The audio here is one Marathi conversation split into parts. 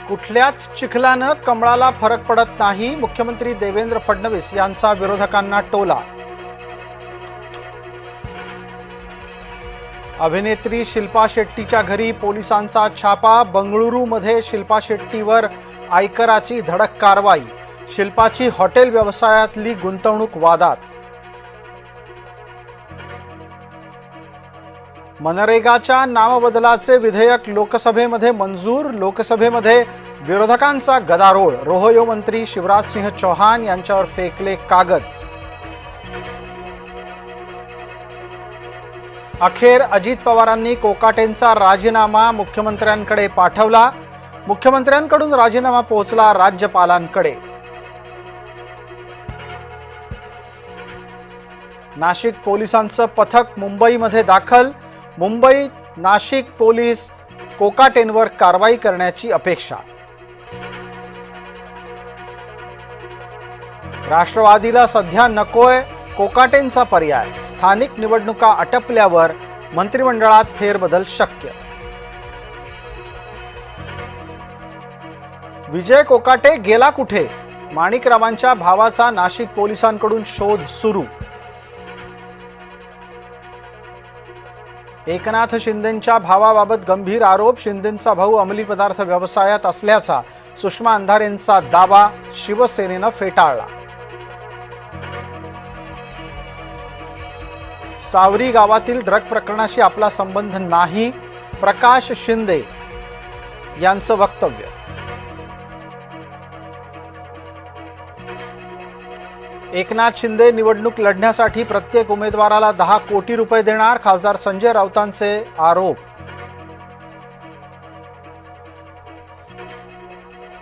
कुठल्याच चिखलानं कमळाला फरक पडत नाही, मुख्यमंत्री देवेंद्र फडणवीस यांचा विरोधकांना टोला। अभिनेत्री शिल्पा शेट्टीच्या घरी पोलिसांचा छापा, बंगळुरूमध्ये शिल्पा शेट्टीवर आयकराची धडक कारवाई, शिल्पाची हॉटेल व्यवसायातली गुंतवणूक वादात। मनरेगाच्या नामबदलाचे विधेयक लोकसभेमध्ये मंजूर, लोकसभेमध्ये विरोधकांचा गदारोळ, रोहयो मंत्री शिवराज सिंह चौहान यांच्यावर फेकले कागद। अखेर अजित पवारांनी कोकाटेंचा राजीनामा मुख्यमंत्र्यांकडे पाठवला, मुख्यमंत्र्यांकडून राजीनामा पोहोचला राज्यपालांकडे। नाशिक पोलिसांचं पथक मुंबईमध्ये दाखल, मुंबई नाशिक पोलीस कोकाटेंवर कारवाई करण्याची अपेक्षा। राष्ट्रवादीला सध्या नकोय कोकाटेंचा पर्याय, स्थानिक निवडणुका आटपल्यावर मंत्रिमंडळात फेरबदल शक्य। विजय कोकाटे गेला कुठे? माणिकरावांच्या भावाचा नाशिक पोलिसांकडून शोध सुरू। एकनाथ शिंदेंच्या भावाबाबत गंभीर आरोप, शिंदेंचा भाऊ अंमली पदार्थ व्यवसायात असल्याचा सुषमा अंधारेंचा दावा शिवसेनेनं फेटाळला। सावरी गावातील ड्रग प्रकरणाशी आपला संबंध नाही, प्रकाश शिंदे यांचं वक्तव्य। एकनाथ शिंदे निवडणूक लढण्यासाठी प्रत्येक उमेदवाराला 10 कोटी रुपये देणार, खासदार संजय राऊतांचे आरोप।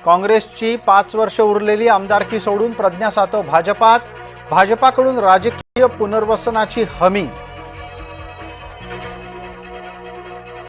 काँग्रेसची 5 वर्ष उरलेली आमदारकी सोडून प्रज्ञा सातव भाजपात, भाजपाकडून राजकीय पुनर्वसनाची हमी।